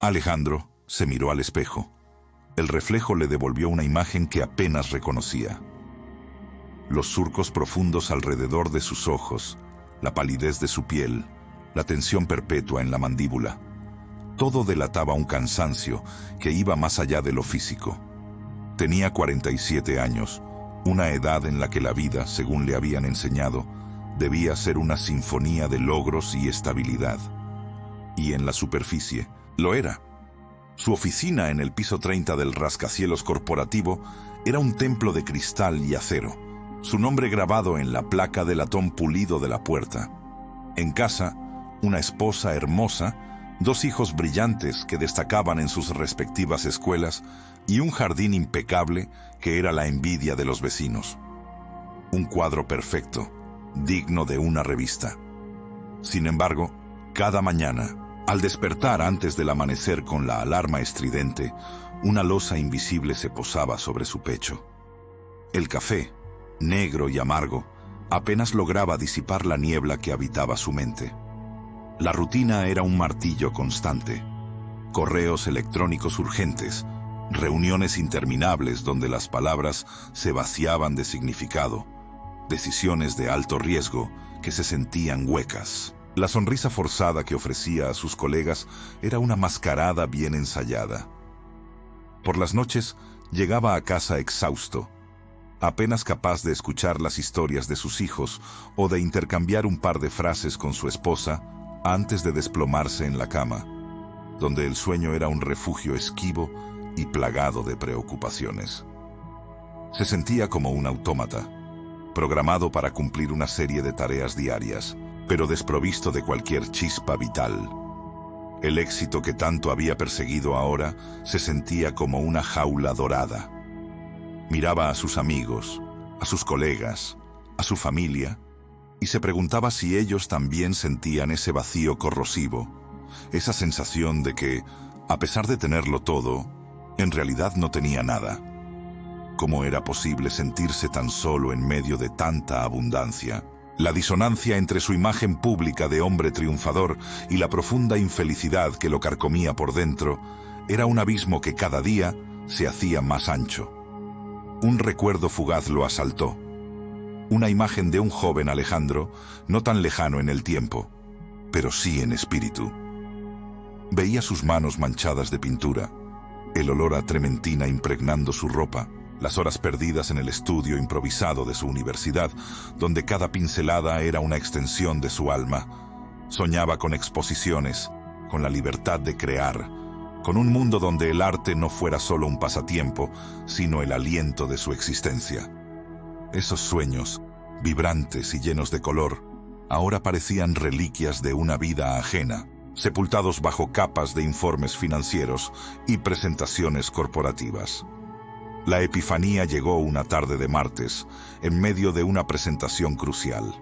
Alejandro se miró al espejo. El reflejo le devolvió una imagen que apenas reconocía. Los surcos profundos alrededor de sus ojos, la palidez de su piel, la tensión perpetua en la mandíbula. Todo delataba un cansancio que iba más allá de lo físico. Tenía 47 años, una edad en la que la vida, según le habían enseñado, debía ser una sinfonía de logros y estabilidad. Y en la superficie, lo era. Su oficina en el piso 30 del rascacielos corporativo era un templo de cristal y acero, su nombre grabado en la placa de latón pulido de la puerta. En casa, una esposa hermosa, 2 hijos brillantes que destacaban en sus respectivas escuelas y un jardín impecable que era la envidia de los vecinos. Un cuadro perfecto, digno de una revista. Sin embargo, cada mañana, al despertar antes del amanecer con la alarma estridente, una losa invisible se posaba sobre su pecho. El café, negro y amargo, apenas lograba disipar la niebla que habitaba su mente. La rutina era un martillo constante. Correos electrónicos urgentes, reuniones interminables donde las palabras se vaciaban de significado, decisiones de alto riesgo que se sentían huecas. La sonrisa forzada que ofrecía a sus colegas era una mascarada bien ensayada. Por las noches llegaba a casa exhausto, apenas capaz de escuchar las historias de sus hijos o de intercambiar un par de frases con su esposa antes de desplomarse en la cama, donde el sueño era un refugio esquivo y plagado de preocupaciones. Se sentía como un autómata, programado para cumplir una serie de tareas diarias, pero desprovisto de cualquier chispa vital. El éxito que tanto había perseguido ahora se sentía como una jaula dorada. Miraba a sus amigos, a sus colegas, a su familia, y se preguntaba si ellos también sentían ese vacío corrosivo, esa sensación de que, a pesar de tenerlo todo, en realidad no tenía nada. ¿Cómo era posible sentirse tan solo en medio de tanta abundancia? La disonancia entre su imagen pública de hombre triunfador y la profunda infelicidad que lo carcomía por dentro era un abismo que cada día se hacía más ancho. Un recuerdo fugaz lo asaltó. Una imagen de un joven Alejandro, no tan lejano en el tiempo, pero sí en espíritu. Veía sus manos manchadas de pintura, el olor a trementina impregnando su ropa, las horas perdidas en el estudio improvisado de su universidad, donde cada pincelada era una extensión de su alma. Soñaba con exposiciones, con la libertad de crear, con un mundo donde el arte no fuera solo un pasatiempo, sino el aliento de su existencia. Esos sueños, vibrantes y llenos de color, ahora parecían reliquias de una vida ajena, sepultados bajo capas de informes financieros y presentaciones corporativas. La epifanía llegó una tarde de martes, en medio de una presentación crucial.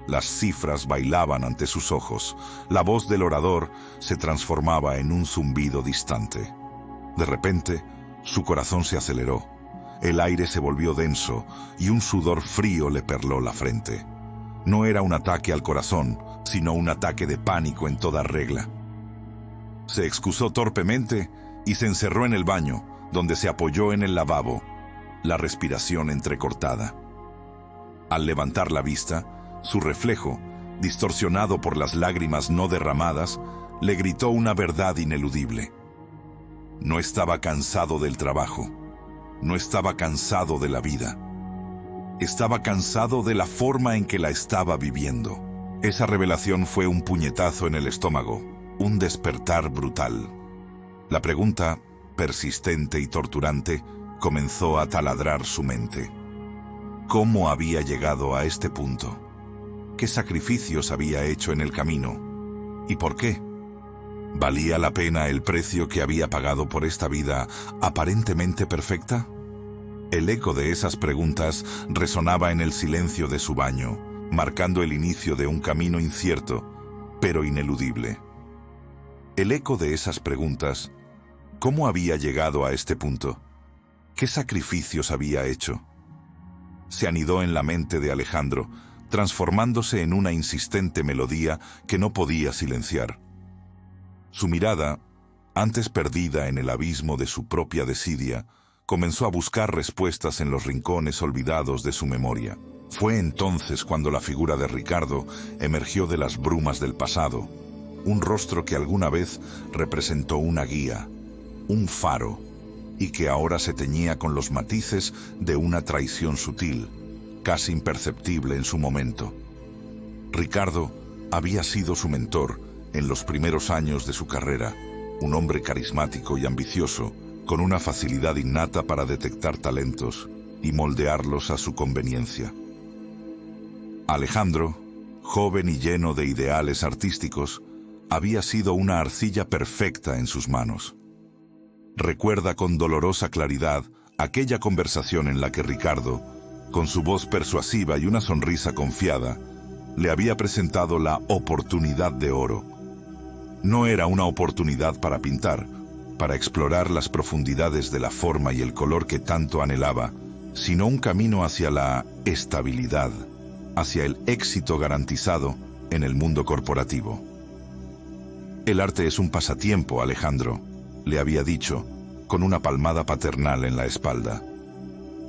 Las cifras bailaban ante sus ojos, la voz del orador se transformaba en un zumbido distante. De repente, su corazón se aceleró, el aire se volvió denso y un sudor frío le perló la frente. No era un ataque al corazón, sino un ataque de pánico en toda regla. Se excusó torpemente y se encerró en el baño, donde se apoyó en el lavabo, la respiración entrecortada. Al levantar la vista, su reflejo, distorsionado por las lágrimas no derramadas, le gritó una verdad ineludible. No estaba cansado del trabajo, no estaba cansado de la vida. Estaba cansado de la forma en que la estaba viviendo. Esa revelación fue un puñetazo en el estómago, un despertar brutal. La pregunta, persistente y torturante, comenzó a taladrar su mente. ¿Cómo había llegado a este punto? ¿Qué sacrificios había hecho en el camino? ¿Y por qué? ¿Valía la pena el precio que había pagado por esta vida aparentemente perfecta? El eco de esas preguntas resonaba en el silencio de su baño, marcando el inicio de un camino incierto, pero ineludible. El eco de esas preguntas: ¿cómo había llegado a este punto? ¿Qué sacrificios había hecho? Se anidó en la mente de Alejandro, transformándose en una insistente melodía que no podía silenciar. Su mirada, Antes perdida en el abismo de su propia desidia, comenzó a buscar respuestas en los rincones olvidados de su memoria. Fue entonces cuando la figura de Ricardo emergió de las brumas del pasado, un rostro que alguna vez representó una guía, un faro, y que ahora se teñía con los matices de una traición sutil, casi imperceptible en su momento. Ricardo había sido su mentor en los primeros años de su carrera, un hombre carismático y ambicioso, con una facilidad innata para detectar talentos y moldearlos a su conveniencia. Alejandro, joven y lleno de ideales artísticos, había sido una arcilla perfecta en sus manos. Recuerda con dolorosa claridad aquella conversación en la que Ricardo, con su voz persuasiva y una sonrisa confiada, le había presentado la oportunidad de oro. No era una oportunidad para pintar, para explorar las profundidades de la forma y el color que tanto anhelaba, sino un camino hacia la estabilidad, hacia el éxito garantizado en el mundo corporativo. «El arte es un pasatiempo, Alejandro», le había dicho, con una palmada paternal en la espalda.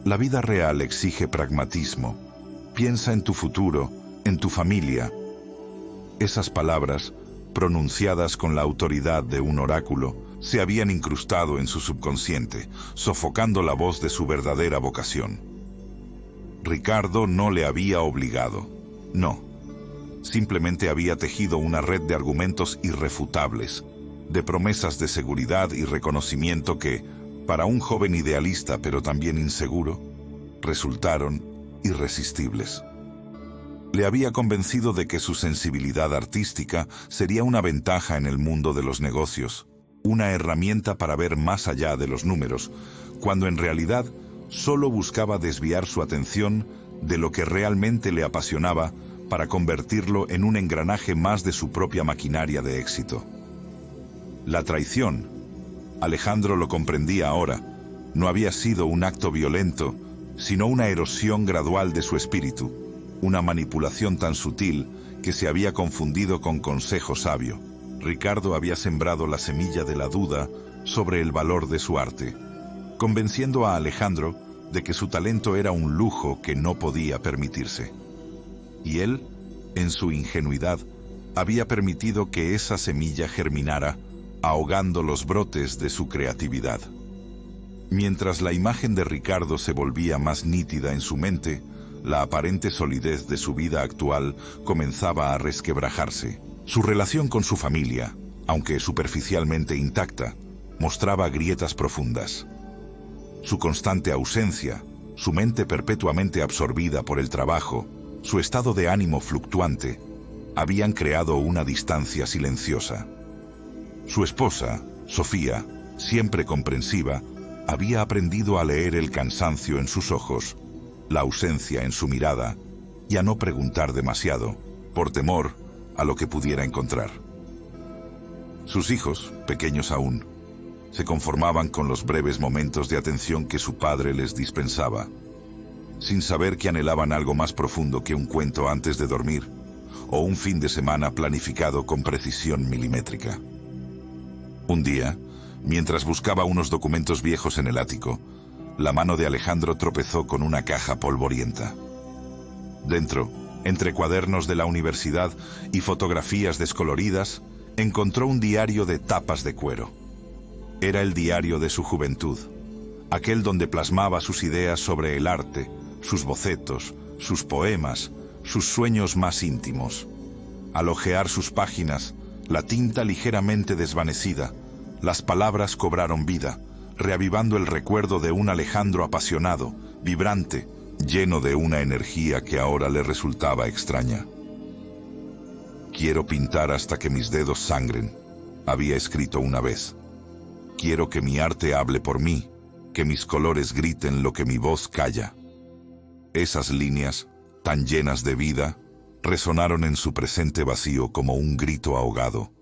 «La vida real exige pragmatismo. Piensa en tu futuro, en tu familia». Esas palabras, pronunciadas con la autoridad de un oráculo, se habían incrustado en su subconsciente, sofocando la voz de su verdadera vocación. Ricardo no le había obligado. No. Simplemente había tejido una red de argumentos irrefutables, de promesas de seguridad y reconocimiento que, para un joven idealista pero también inseguro, resultaron irresistibles. Le había convencido de que su sensibilidad artística sería una ventaja en el mundo de los negocios, una herramienta para ver más allá de los números, cuando en realidad solo buscaba desviar su atención de lo que realmente le apasionaba para convertirlo en un engranaje más de su propia maquinaria de éxito. La traición, Alejandro lo comprendía ahora, no había sido un acto violento, sino una erosión gradual de su espíritu, una manipulación tan sutil que se había confundido con consejo sabio. Ricardo había sembrado la semilla de la duda sobre el valor de su arte, convenciendo a Alejandro de que su talento era un lujo que no podía permitirse. Y él, en su ingenuidad, había permitido que esa semilla germinara, ahogando los brotes de su creatividad. Mientras la imagen de Ricardo se volvía más nítida en su mente, la aparente solidez de su vida actual comenzaba a resquebrajarse. Su relación con su familia, aunque superficialmente intacta, mostraba grietas profundas. Su constante ausencia, su mente perpetuamente absorbida por el trabajo, su estado de ánimo fluctuante, habían creado una distancia silenciosa. Su esposa, Sofía, siempre comprensiva, había aprendido a leer el cansancio en sus ojos, la ausencia en su mirada, y a no preguntar demasiado, por temor a lo que pudiera encontrar. Sus hijos, pequeños aún, se conformaban con los breves momentos de atención que su padre les dispensaba, sin saber que anhelaban algo más profundo que un cuento antes de dormir, o un fin de semana planificado con precisión milimétrica. Un día, mientras buscaba unos documentos viejos en el ático, la mano de Alejandro tropezó con una caja polvorienta. Dentro, entre cuadernos de la universidad y fotografías descoloridas, encontró un diario de tapas de cuero. Era el diario de su juventud, aquel donde plasmaba sus ideas sobre el arte, sus bocetos, sus poemas, sus sueños más íntimos. Al hojear sus páginas, la tinta ligeramente desvanecida, las palabras cobraron vida, reavivando el recuerdo de un Alejandro apasionado, vibrante, lleno de una energía que ahora le resultaba extraña. «Quiero pintar hasta que mis dedos sangren», había escrito una vez. «Quiero que mi arte hable por mí, que mis colores griten lo que mi voz calla». Esas líneas, tan llenas de vida, resonaron en su presente vacío como un grito ahogado.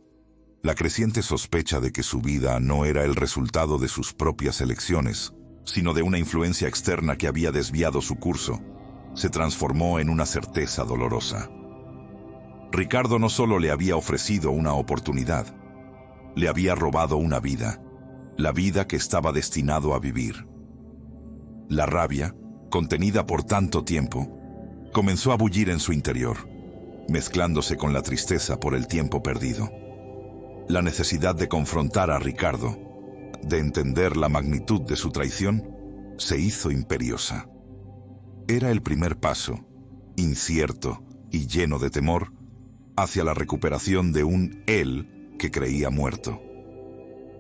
La creciente sospecha de que su vida no era el resultado de sus propias elecciones, sino de una influencia externa que había desviado su curso, se transformó en una certeza dolorosa. Ricardo no solo le había ofrecido una oportunidad, Le había robado una vida, la vida que estaba destinado a vivir. La rabia, contenida por tanto tiempo, comenzó a bullir en su interior, mezclándose con la tristeza por el tiempo perdido. La necesidad de confrontar a Ricardo, de entender la magnitud de su traición, se hizo imperiosa. Era el primer paso, incierto y lleno de temor, hacia la recuperación de un él que creía muerto.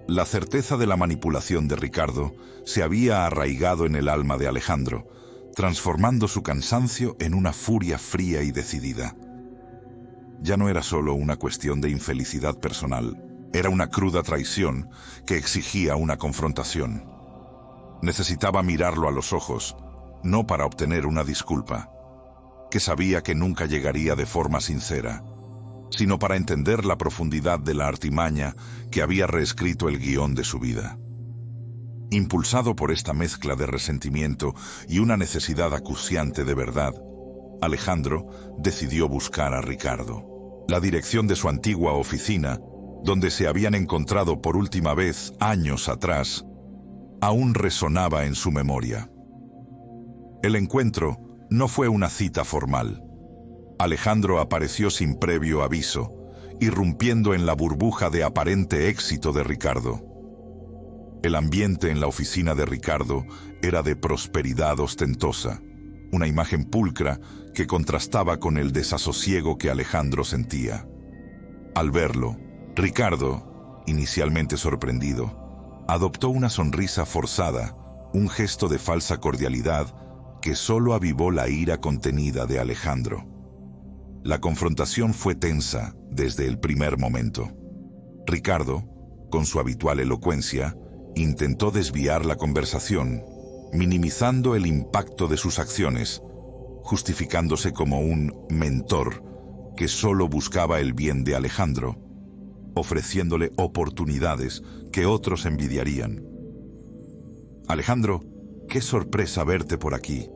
La certeza de la manipulación de Ricardo se había arraigado en el alma de Alejandro, transformando su cansancio en una furia fría y decidida. Ya no era solo una cuestión de infelicidad personal, era una cruda traición que exigía una confrontación. Necesitaba mirarlo a los ojos, no para obtener una disculpa, que sabía que nunca llegaría de forma sincera, sino para entender la profundidad de la artimaña que había reescrito el guión de su vida. Impulsado por esta mezcla de resentimiento y una necesidad acuciante de verdad, Alejandro decidió buscar a Ricardo. La dirección de su antigua oficina, donde se habían encontrado por última vez años atrás, aún resonaba en su memoria. El encuentro no fue una cita formal. Alejandro apareció sin previo aviso, irrumpiendo en la burbuja de aparente éxito de Ricardo. El ambiente en la oficina de Ricardo era de prosperidad ostentosa, una imagen pulcra que contrastaba con el desasosiego que Alejandro sentía. Al verlo, Ricardo, inicialmente sorprendido, adoptó una sonrisa forzada, un gesto de falsa cordialidad que solo avivó la ira contenida de Alejandro. La confrontación fue tensa desde el primer momento. Ricardo, con su habitual elocuencia, intentó desviar la conversación, minimizando el impacto de sus acciones, justificándose como un mentor que solo buscaba el bien de Alejandro, ofreciéndole oportunidades que otros envidiarían. Alejandro, qué sorpresa verte por aquí.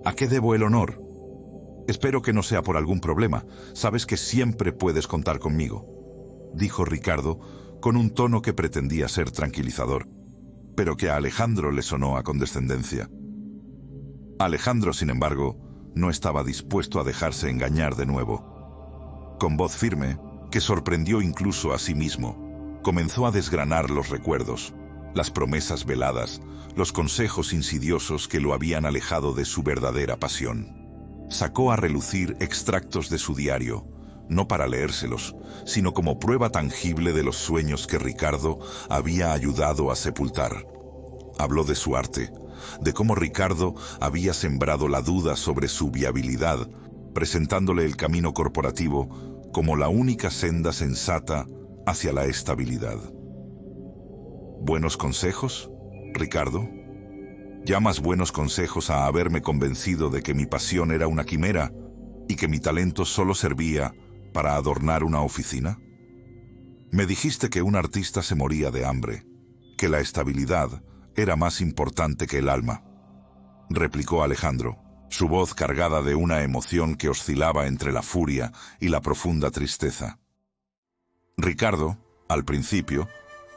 ¿A qué debo el honor? Espero que no sea por algún problema. Sabes que siempre puedes contar conmigo, dijo Ricardo con un tono que pretendía ser tranquilizador, pero que a Alejandro le sonó a condescendencia. Alejandro, sin embargo, no estaba dispuesto a dejarse engañar de nuevo. Con voz firme, que sorprendió incluso a sí mismo, comenzó a desgranar los recuerdos, las promesas veladas, los consejos insidiosos que lo habían alejado de su verdadera pasión. Sacó a relucir extractos de su diario, no para leérselos, sino como prueba tangible de los sueños que Ricardo había ayudado a sepultar. Habló de su arte, de cómo Ricardo había sembrado la duda sobre su viabilidad, presentándole el camino corporativo como la única senda sensata hacia la estabilidad. ¿Buenos consejos, Ricardo? ¿Llamas buenos consejos a haberme convencido de que mi pasión era una quimera y que mi talento solo servía para adornar una oficina? Me dijiste que un artista se moría de hambre, que la estabilidad era más importante que el alma, replicó Alejandro, su voz cargada de una emoción que oscilaba entre la furia y la profunda tristeza. Ricardo, al principio,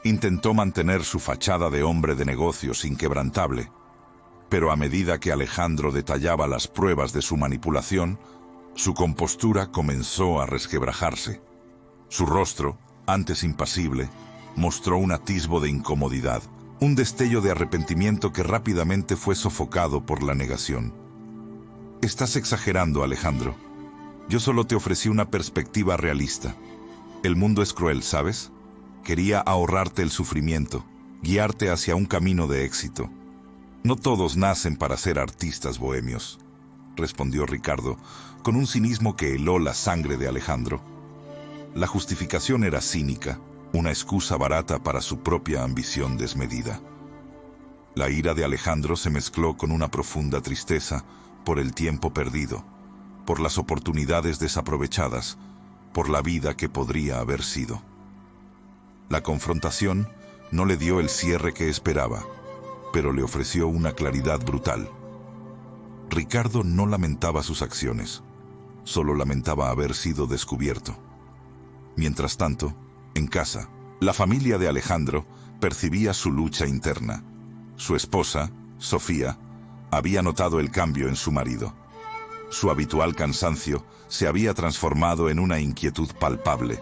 intentó mantener su fachada de hombre de negocios inquebrantable, pero a medida que Alejandro detallaba las pruebas de su manipulación, su compostura comenzó a resquebrajarse. Su rostro, antes impasible, mostró un atisbo de incomodidad, un destello de arrepentimiento que rápidamente fue sofocado por la negación. Estás exagerando, Alejandro. Yo solo te ofrecí una perspectiva realista. El mundo es cruel, ¿sabes? Quería ahorrarte el sufrimiento, guiarte hacia un camino de éxito. No todos nacen para ser artistas bohemios, respondió Ricardo, con un cinismo que heló la sangre de Alejandro. La justificación era cínica, una excusa barata para su propia ambición desmedida. La ira de Alejandro se mezcló con una profunda tristeza por el tiempo perdido, por las oportunidades desaprovechadas, por la vida que podría haber sido. La confrontación no le dio el cierre que esperaba, pero le ofreció una claridad brutal. Ricardo no lamentaba sus acciones, solo lamentaba haber sido descubierto. Mientras tanto, en casa, La familia de Alejandro percibía su lucha interna. Su esposa, Sofía, había notado el cambio en su marido. Su habitual cansancio se había transformado en una inquietud palpable,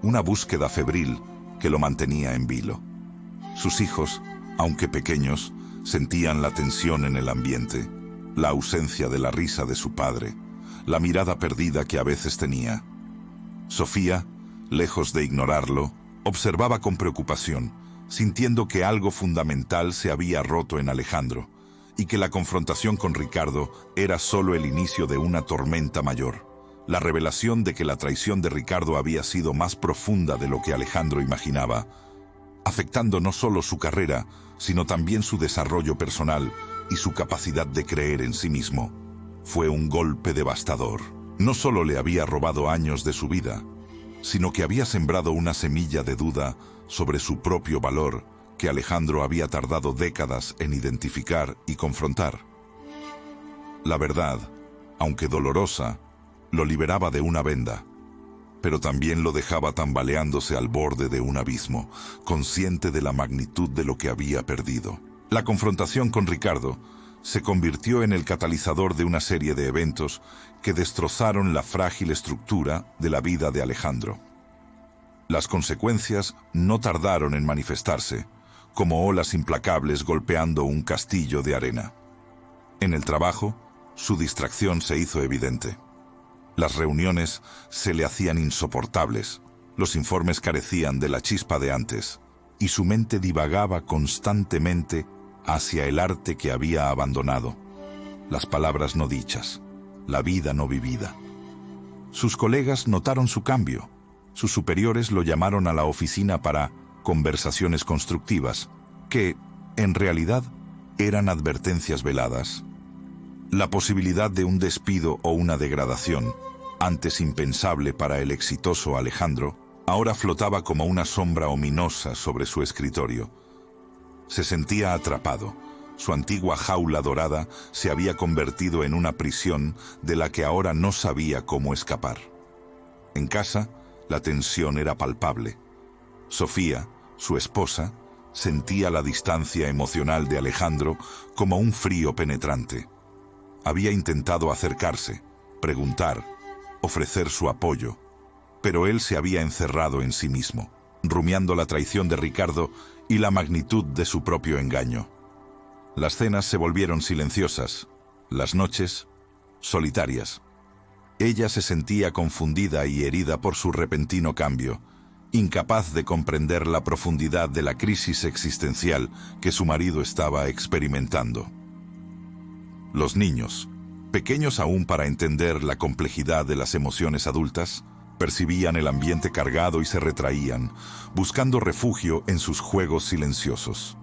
una búsqueda febril que lo mantenía en vilo. Sus hijos, aunque pequeños, sentían la tensión en el ambiente, la ausencia de la risa de su padre, la mirada perdida que a veces tenía. Sofía, lejos de ignorarlo, observaba con preocupación, sintiendo que algo fundamental se había roto en Alejandro, y que la confrontación con Ricardo era solo el inicio de una tormenta mayor. La revelación de que la traición de Ricardo había sido más profunda de lo que Alejandro imaginaba, afectando no solo su carrera, sino también su desarrollo personal y su capacidad de creer en sí mismo, fue un golpe devastador. No solo le había robado años de su vida, sino que había sembrado una semilla de duda sobre su propio valor que Alejandro había tardado décadas en identificar y confrontar. La verdad, aunque dolorosa, lo liberaba de una venda, pero también lo dejaba tambaleándose al borde de un abismo, consciente de la magnitud de lo que había perdido. La confrontación con Ricardo se convirtió en el catalizador de una serie de eventos que destrozaron la frágil estructura de la vida de Alejandro. Las consecuencias no tardaron en manifestarse, como olas implacables golpeando un castillo de arena. En el trabajo, su distracción se hizo evidente. Las reuniones se le hacían insoportables, los informes carecían de la chispa de antes, y su mente divagaba constantemente hacia el arte que había abandonado, las palabras no dichas, la vida no vivida. Sus colegas notaron su cambio. Sus superiores lo llamaron a la oficina para conversaciones constructivas, que, en realidad, eran advertencias veladas. La posibilidad de un despido o una degradación, antes impensable para el exitoso Alejandro, ahora flotaba como una sombra ominosa sobre su escritorio. Se sentía atrapado. Su antigua jaula dorada se había convertido en una prisión de la que ahora no sabía cómo escapar. En casa, la tensión era palpable. Sofía, su esposa, sentía la distancia emocional de Alejandro como un frío penetrante. Había intentado acercarse, preguntar, ofrecer su apoyo, pero él se había encerrado en sí mismo, rumiando la traición de Ricardo y la magnitud de su propio engaño. Las cenas se volvieron silenciosas, las noches solitarias. Ella se sentía confundida y herida por su repentino cambio, incapaz de comprender la profundidad de la crisis existencial que su marido estaba experimentando. Los niños, pequeños aún para entender la complejidad de las emociones adultas, percibían el ambiente cargado y se retraían, buscando refugio en sus juegos silenciosos.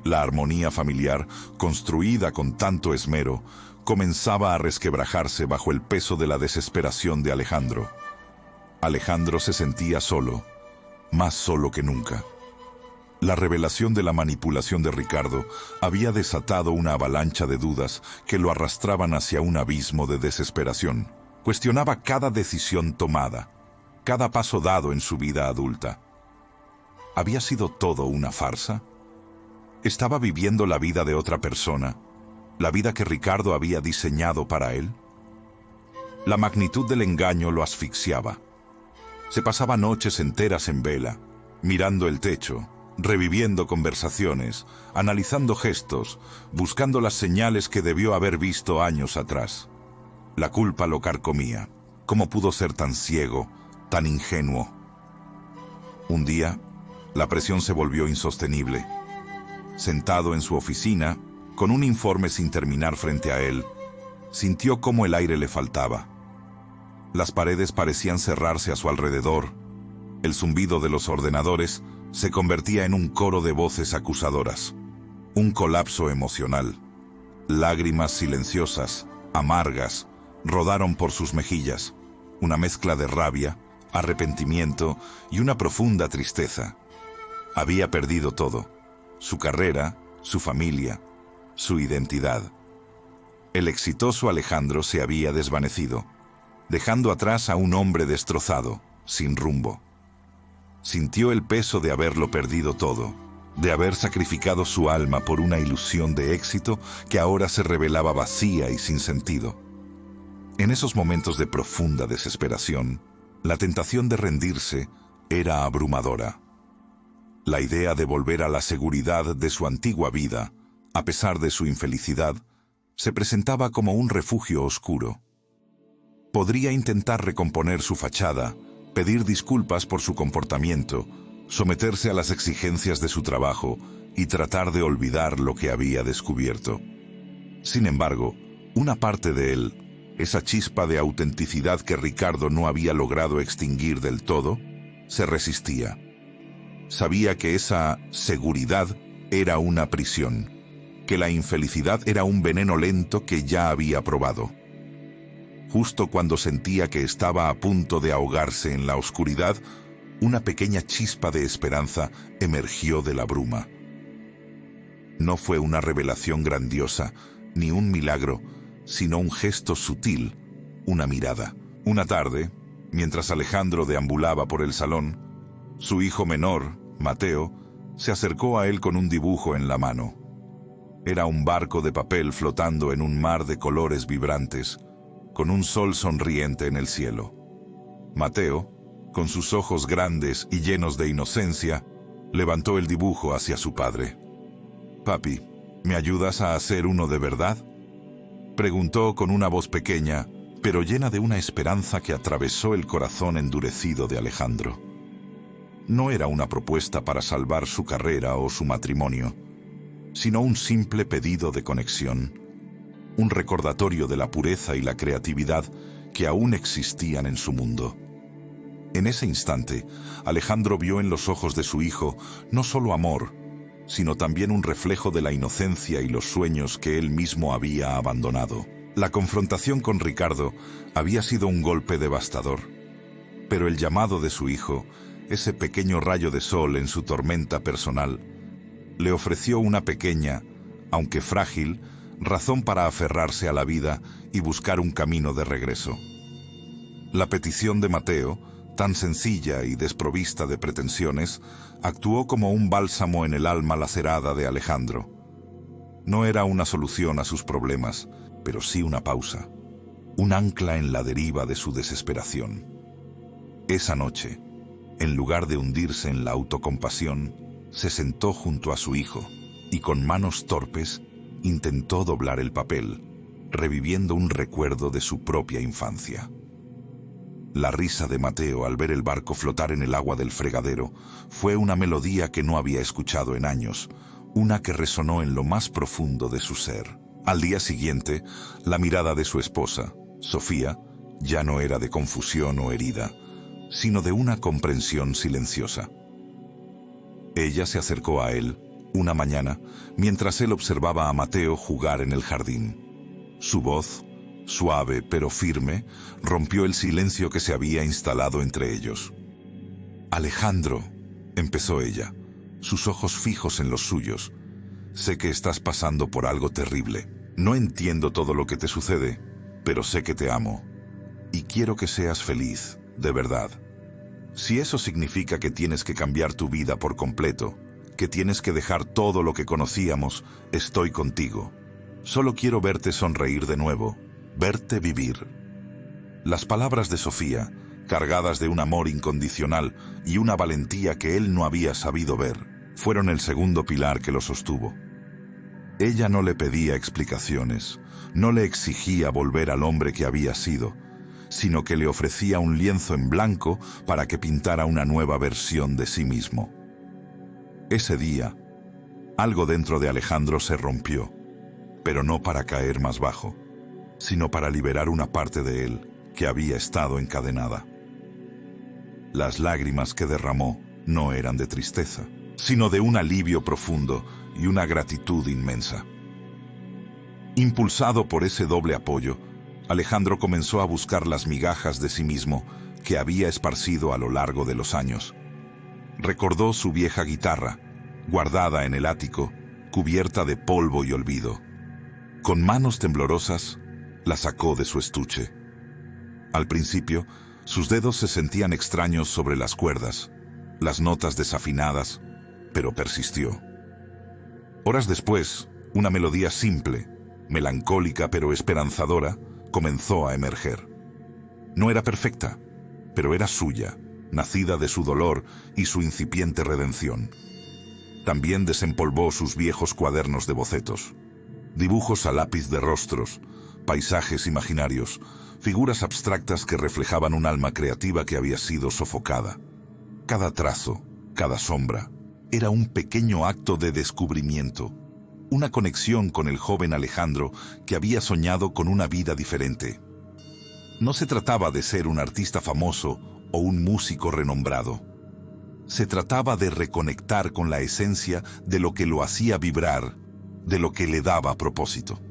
La armonía familiar, construida con tanto esmero, comenzaba a resquebrajarse bajo el peso de la desesperación de Alejandro. Alejandro se sentía solo, más solo que nunca. La revelación de la manipulación de Ricardo había desatado una avalancha de dudas que lo arrastraban hacia un abismo de desesperación. Cuestionaba cada decisión tomada, cada paso dado en su vida adulta. ¿Había sido todo una farsa? ¿Estaba viviendo la vida de otra persona, la vida que Ricardo había diseñado para él? La magnitud del engaño lo asfixiaba. Se pasaba noches enteras en vela, mirando el techo, reviviendo conversaciones, analizando gestos, buscando las señales que debió haber visto años atrás. La culpa lo carcomía. ¿Cómo pudo ser tan ciego, tan ingenuo? Un día, la presión se volvió insostenible. Sentado en su oficina, con un informe sin terminar frente a él, sintió cómo el aire le faltaba. Las paredes parecían cerrarse a su alrededor. El zumbido de los ordenadores se convertía en un coro de voces acusadoras. Un colapso emocional. Lágrimas silenciosas, amargas, rodaron por sus mejillas. Una mezcla de rabia, arrepentimiento y una profunda tristeza. Había perdido todo. Su carrera, su familia, su identidad. El exitoso Alejandro se había desvanecido, dejando atrás a un hombre destrozado, sin rumbo. Sintió el peso de haberlo perdido todo, de haber sacrificado su alma por una ilusión de éxito que ahora se revelaba vacía y sin sentido. En esos momentos de profunda desesperación, la tentación de rendirse era abrumadora. La idea de volver a la seguridad de su antigua vida, a pesar de su infelicidad, se presentaba como un refugio oscuro. Podría intentar recomponer su fachada, pedir disculpas por su comportamiento, someterse a las exigencias de su trabajo y tratar de olvidar lo que había descubierto. Sin embargo, una parte de él, esa chispa de autenticidad que Ricardo no había logrado extinguir del todo, se resistía. Sabía que esa seguridad era una prisión, que la infelicidad era un veneno lento que ya había probado. Justo cuando sentía que estaba a punto de ahogarse en la oscuridad, una pequeña chispa de esperanza emergió de la bruma. No fue una revelación grandiosa, ni un milagro, sino un gesto sutil, una mirada. Una tarde, mientras Alejandro deambulaba por el salón, su hijo menor, Mateo, se acercó a él con un dibujo en la mano. Era un barco de papel flotando en un mar de colores vibrantes, con un sol sonriente en el cielo. Mateo, con sus ojos grandes y llenos de inocencia, levantó el dibujo hacia su padre. «Papi, ¿me ayudas a hacer uno de verdad?», preguntó con una voz pequeña, pero llena de una esperanza que atravesó el corazón endurecido de Alejandro. No era una propuesta para salvar su carrera o su matrimonio, sino un simple pedido de conexión, un recordatorio de la pureza y la creatividad que aún existían en su mundo. En ese instante, Alejandro vio en los ojos de su hijo no solo amor, sino también un reflejo de la inocencia y los sueños que él mismo había abandonado. La confrontación con Ricardo había sido un golpe devastador, pero el llamado de su hijo, ese pequeño rayo de sol en su tormenta personal, le ofreció una pequeña, aunque frágil, razón para aferrarse a la vida y buscar un camino de regreso. La petición de Mateo, tan sencilla y desprovista de pretensiones, actuó como un bálsamo en el alma lacerada de Alejandro. No era una solución a sus problemas, pero sí una pausa, un ancla en la deriva de su desesperación. Esa noche, en lugar de hundirse en la autocompasión, se sentó junto a su hijo y con manos torpes intentó doblar el papel, reviviendo un recuerdo de su propia infancia. La risa de Mateo al ver el barco flotar en el agua del fregadero fue una melodía que no había escuchado en años, una que resonó en lo más profundo de su ser. Al día siguiente, la mirada de su esposa, Sofía, ya no era de confusión o herida, sino de una comprensión silenciosa. Ella se acercó a él una mañana, mientras él observaba a Mateo jugar en el jardín. Su voz, suave pero firme, rompió el silencio que se había instalado entre ellos. «Alejandro», empezó ella, sus ojos fijos en los suyos, «sé que estás pasando por algo terrible. No entiendo todo lo que te sucede, pero sé que te amo. Y quiero que seas feliz, de verdad. Si eso significa que tienes que cambiar tu vida por completo, que tienes que dejar todo lo que conocíamos, estoy contigo. Solo quiero verte sonreír de nuevo, verte vivir». Las palabras de Sofía, cargadas de un amor incondicional y una valentía que él no había sabido ver, fueron el segundo pilar que lo sostuvo. Ella no le pedía explicaciones, no le exigía volver al hombre que había sido, sino que le ofrecía un lienzo en blanco para que pintara una nueva versión de sí mismo. Ese día, algo dentro de Alejandro se rompió, pero no para caer más bajo, sino para liberar una parte de él que había estado encadenada. Las lágrimas que derramó no eran de tristeza, sino de un alivio profundo y una gratitud inmensa. Impulsado por ese doble apoyo, Alejandro comenzó a buscar las migajas de sí mismo que había esparcido a lo largo de los años. Recordó su vieja guitarra, guardada en el ático, cubierta de polvo y olvido. Con manos temblorosas, la sacó de su estuche. Al principio, sus dedos se sentían extraños sobre las cuerdas. las notas desafinadas, pero persistió. Horas después, una melodía simple, melancólica pero esperanzadora, comenzó a emerger. No era perfecta, pero era suya, nacida de su dolor y su incipiente redención. También desempolvó sus viejos cuadernos de bocetos. Dibujos a lápiz de rostros, paisajes imaginarios, figuras abstractas que reflejaban un alma creativa que había sido sofocada. Cada trazo, cada sombra, era un pequeño acto de descubrimiento, una conexión con el joven Alejandro que había soñado con una vida diferente. No se trataba de ser un artista famoso o un músico renombrado. Se trataba de reconectar con la esencia de lo que lo hacía vibrar, de lo que le daba propósito.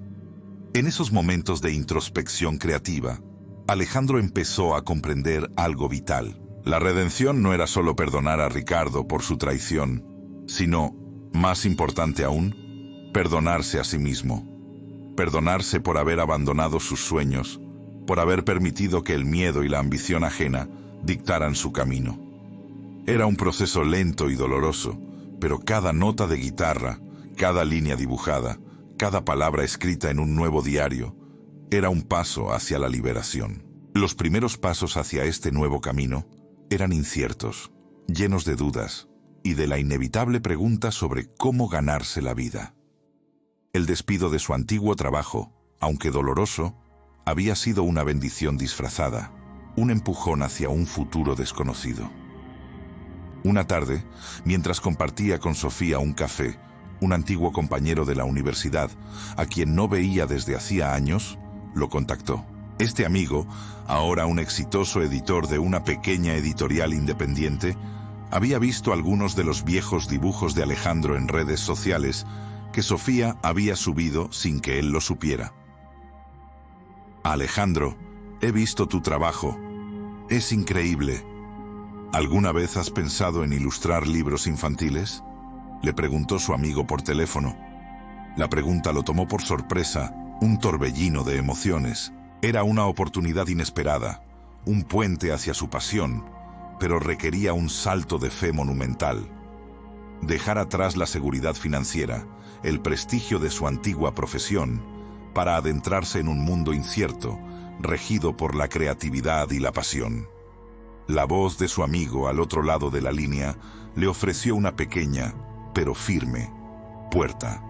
En esos momentos de introspección creativa, Alejandro empezó a comprender algo vital. La redención no era solo perdonar a Ricardo por su traición, sino, más importante aún, perdonarse a sí mismo. Perdonarse por haber abandonado sus sueños, por haber permitido que el miedo y la ambición ajena dictaran su camino. Era un proceso lento y doloroso, pero cada nota de guitarra, cada línea dibujada, cada palabra escrita en un nuevo diario, era un paso hacia la liberación. Los primeros pasos hacia este nuevo camino eran inciertos, llenos de dudas y de la inevitable pregunta sobre cómo ganarse la vida. El despido de su antiguo trabajo, aunque doloroso, había sido una bendición disfrazada, un empujón hacia un futuro desconocido. Una tarde, mientras compartía con Sofía un café, un antiguo compañero de la universidad, a quien no veía desde hacía años, lo contactó. Este amigo, ahora un exitoso editor de una pequeña editorial independiente, había visto algunos de los viejos dibujos de Alejandro en redes sociales que Sofía había subido sin que él lo supiera. Alejandro, he visto tu trabajo. Es increíble. ¿Alguna vez has pensado en ilustrar libros infantiles?, le preguntó su amigo por teléfono. La pregunta lo tomó por sorpresa, un torbellino de emociones. Era una oportunidad inesperada, un puente hacia su pasión, pero requería un salto de fe monumental. Dejar atrás la seguridad financiera, el prestigio de su antigua profesión, para adentrarse en un mundo incierto, regido por la creatividad y la pasión. La voz de su amigo al otro lado de la línea le ofreció una pequeña, pero firme, puerta.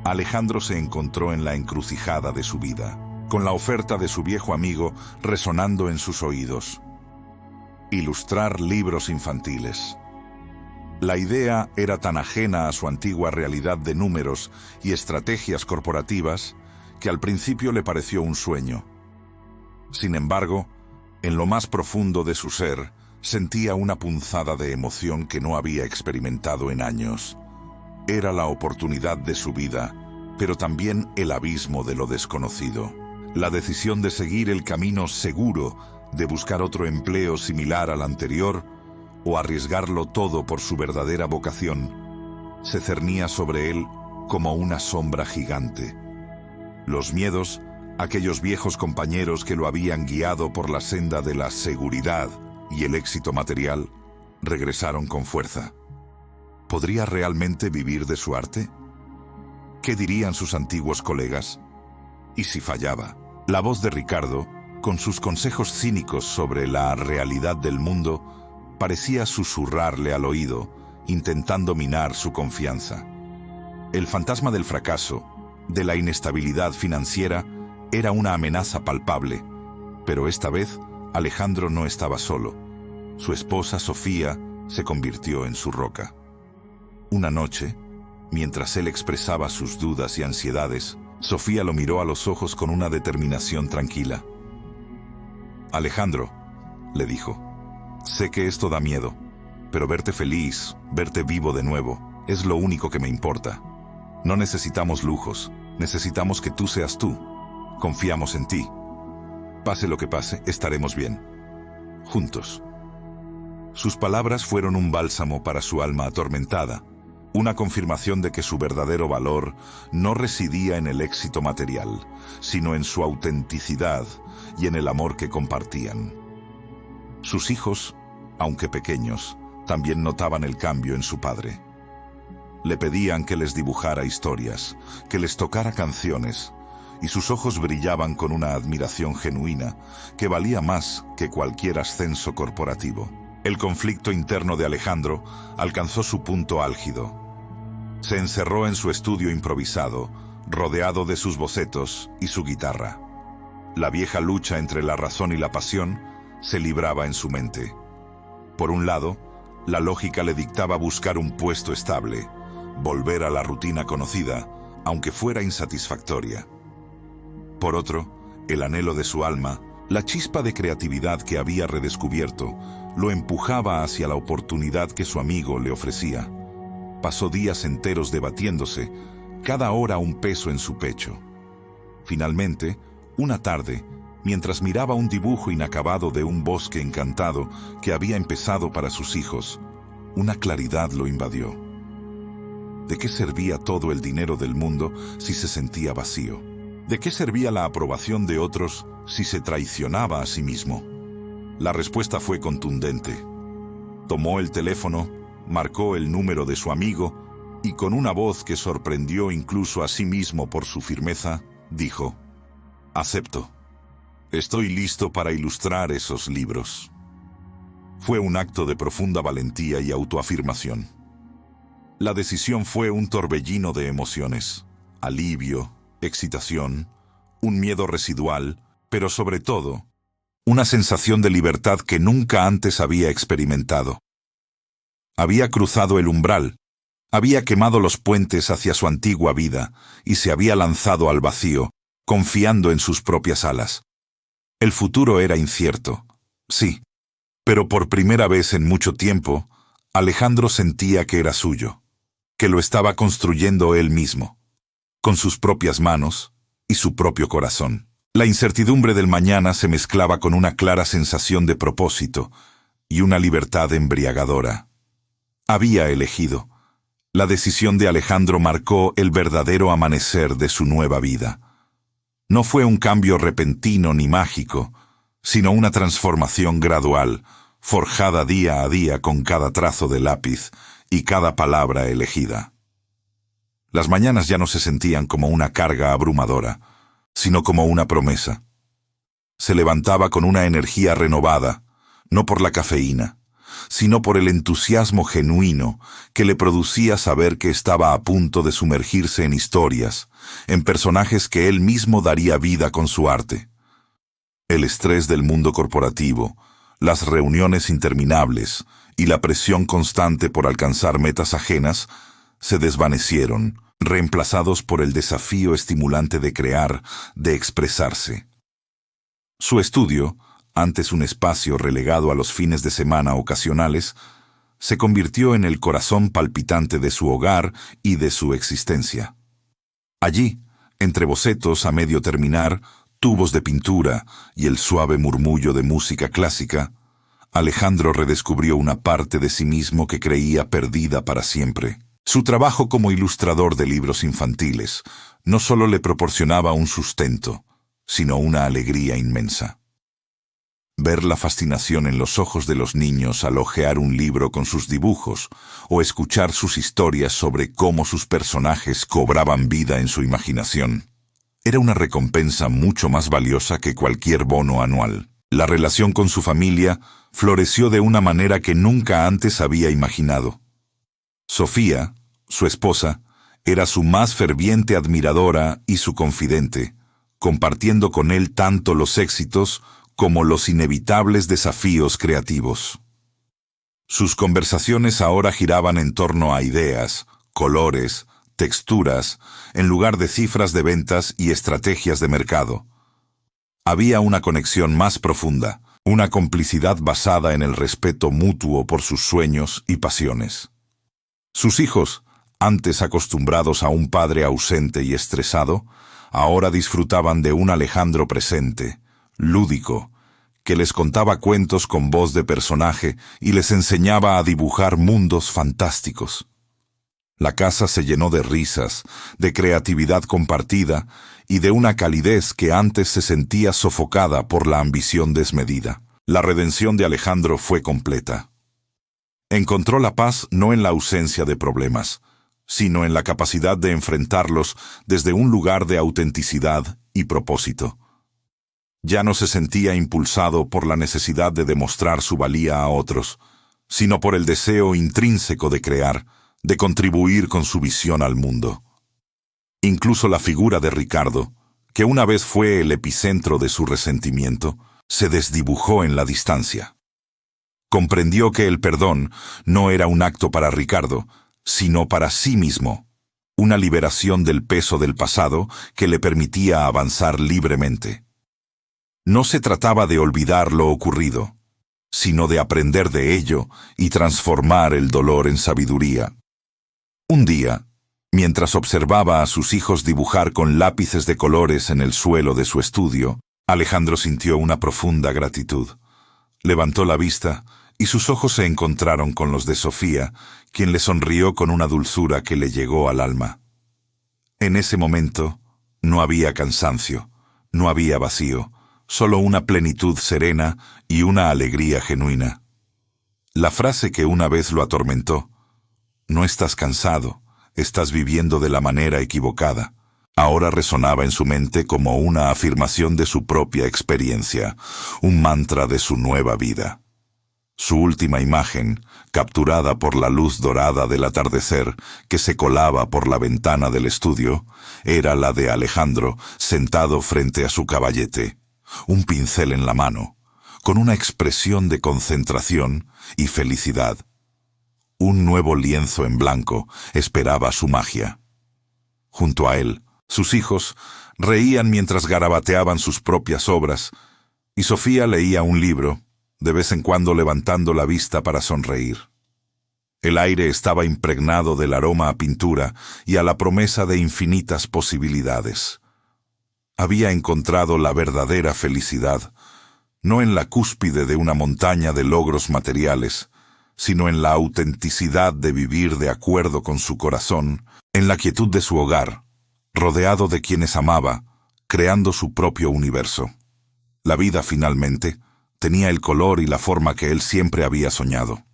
Alejandro se encontró en la encrucijada de su vida, con la oferta de su viejo amigo resonando en sus oídos. Ilustrar libros infantiles. La idea era tan ajena a su antigua realidad de números y estrategias corporativas que al principio le pareció un sueño. Sin embargo, en lo más profundo de su ser, sentía una punzada de emoción que no había experimentado en años. Era la oportunidad de su vida, pero también el abismo de lo desconocido. La decisión de seguir el camino seguro, de buscar otro empleo similar al anterior, o arriesgarlo todo por su verdadera vocación, se cernía sobre él como una sombra gigante. Los miedos, aquellos viejos compañeros que lo habían guiado por la senda de la seguridad y el éxito material, regresaron con fuerza. ¿Podría realmente vivir de su arte? ¿Qué dirían sus antiguos colegas? ¿Y si fallaba? La voz de Ricardo, con sus consejos cínicos sobre la realidad del mundo, parecía susurrarle al oído, intentando minar su confianza. El fantasma del fracaso, de la inestabilidad financiera, era una amenaza palpable, pero esta vez Alejandro no estaba solo. Su esposa Sofía se convirtió en su roca. Una noche, mientras él expresaba sus dudas y ansiedades, Sofía lo miró a los ojos con una determinación tranquila. «Alejandro», le dijo, «sé que esto da miedo, pero verte feliz, verte vivo de nuevo, es lo único que me importa. No necesitamos lujos, necesitamos que tú seas tú. Confiamos en ti. Pase lo que pase, estaremos bien. Juntos». Sus palabras fueron un bálsamo para su alma atormentada, una confirmación de que su verdadero valor no residía en el éxito material, sino en su autenticidad y en el amor que compartían. Sus hijos, aunque pequeños, También notaban el cambio en su padre. Le pedían que les dibujara historias, que les tocara canciones, y sus ojos brillaban con una admiración genuina que valía más que cualquier ascenso corporativo. El conflicto interno de Alejandro alcanzó su punto álgido. Se encerró en su estudio improvisado, rodeado de sus bocetos y su guitarra. La vieja lucha entre la razón y la pasión se libraba en su mente. Por un lado, la lógica le dictaba buscar un puesto estable, volver a la rutina conocida, aunque fuera insatisfactoria. Por otro, el anhelo de su alma, la chispa de creatividad que había redescubierto, lo empujaba hacia la oportunidad que su amigo le ofrecía. Pasó días enteros debatiéndose, cada hora un peso en su pecho. Finalmente, una tarde, mientras miraba un dibujo inacabado de un bosque encantado que había empezado para sus hijos, una claridad lo invadió. ¿De qué servía todo el dinero del mundo si se sentía vacío? ¿De qué servía la aprobación de otros si se traicionaba a sí mismo? La respuesta fue contundente. Tomó el teléfono, marcó el número de su amigo y con una voz que sorprendió incluso a sí mismo por su firmeza, dijo: «Acepto. Estoy listo para ilustrar esos libros». Fue un acto de profunda valentía y autoafirmación. La decisión fue un torbellino de emociones: alivio, excitación, un miedo residual, pero sobre todo, una sensación de libertad que nunca antes había experimentado. Había cruzado el umbral, había quemado los puentes hacia su antigua vida y se había lanzado al vacío, confiando en sus propias alas. El futuro era incierto, sí, pero por primera vez en mucho tiempo, Alejandro sentía que era suyo, que lo estaba construyendo él mismo, con sus propias manos y su propio corazón. La incertidumbre del mañana se mezclaba con una clara sensación de propósito y una libertad embriagadora. Había elegido. La decisión de Alejandro marcó el verdadero amanecer de su nueva vida. No fue un cambio repentino ni mágico, sino una transformación gradual, forjada día a día con cada trazo de lápiz y cada palabra elegida. Las mañanas ya no se sentían como una carga abrumadora, sino como una promesa. Se levantaba con una energía renovada, no por la cafeína, sino por el entusiasmo genuino que le producía saber que estaba a punto de sumergirse en historias, en personajes que él mismo daría vida con su arte. El estrés del mundo corporativo, las reuniones interminables y la presión constante por alcanzar metas ajenas se desvanecieron, reemplazados por el desafío estimulante de crear, de expresarse. Su estudio, antes un espacio relegado a los fines de semana ocasionales, se convirtió en el corazón palpitante de su hogar y de su existencia. Allí, entre bocetos a medio terminar, tubos de pintura y el suave murmullo de música clásica, Alejandro redescubrió una parte de sí mismo que creía perdida para siempre. Su trabajo como ilustrador de libros infantiles no solo le proporcionaba un sustento, sino una alegría inmensa. Ver la fascinación en los ojos de los niños al hojear un libro con sus dibujos, o escuchar sus historias sobre cómo sus personajes cobraban vida en su imaginación, era una recompensa mucho más valiosa que cualquier bono anual. La relación con su familia floreció de una manera que nunca antes había imaginado. Sofía, su esposa, era su más ferviente admiradora y su confidente, compartiendo con él tanto los éxitos como los inevitables desafíos creativos. Sus conversaciones ahora giraban en torno a ideas, colores, texturas, en lugar de cifras de ventas y estrategias de mercado. Había una conexión más profunda, una complicidad basada en el respeto mutuo por sus sueños y pasiones. Sus hijos, antes acostumbrados a un padre ausente y estresado, ahora disfrutaban de un Alejandro presente, lúdico, que les contaba cuentos con voz de personaje y les enseñaba a dibujar mundos fantásticos. La casa se llenó de risas, de creatividad compartida y de una calidez que antes se sentía sofocada por la ambición desmedida. La redención de Alejandro fue completa. Encontró la paz no en la ausencia de problemas, sino en la capacidad de enfrentarlos desde un lugar de autenticidad y propósito. Ya no se sentía impulsado por la necesidad de demostrar su valía a otros, sino por el deseo intrínseco de crear, de contribuir con su visión al mundo. Incluso la figura de Ricardo, que una vez fue el epicentro de su resentimiento, se desdibujó en la distancia. Comprendió que el perdón no era un acto para Ricardo, sino para sí mismo, una liberación del peso del pasado que le permitía avanzar libremente. No se trataba de olvidar lo ocurrido, sino de aprender de ello y transformar el dolor en sabiduría. Un día, mientras observaba a sus hijos dibujar con lápices de colores en el suelo de su estudio, Alejandro sintió una profunda gratitud. Levantó la vista y sus ojos se encontraron con los de Sofía, quien le sonrió con una dulzura que le llegó al alma. En ese momento, no había cansancio, no había vacío, solo una plenitud serena y una alegría genuina. La frase que una vez lo atormentó, «No estás cansado, estás viviendo de la manera equivocada», ahora resonaba en su mente como una afirmación de su propia experiencia, un mantra de su nueva vida. Su última imagen, capturada por la luz dorada del atardecer que se colaba por la ventana del estudio, era la de Alejandro sentado frente a su caballete, un pincel en la mano, con una expresión de concentración y felicidad. Un nuevo lienzo en blanco esperaba su magia. Junto a él, sus hijos reían mientras garabateaban sus propias obras, y Sofía leía un libro, de vez en cuando levantando la vista para sonreír. El aire estaba impregnado del aroma a pintura y a la promesa de infinitas posibilidades. Había encontrado la verdadera felicidad, no en la cúspide de una montaña de logros materiales, sino en la autenticidad de vivir de acuerdo con su corazón, en la quietud de su hogar, rodeado de quienes amaba, creando su propio universo. La vida, finalmente, tenía el color y la forma que él siempre había soñado.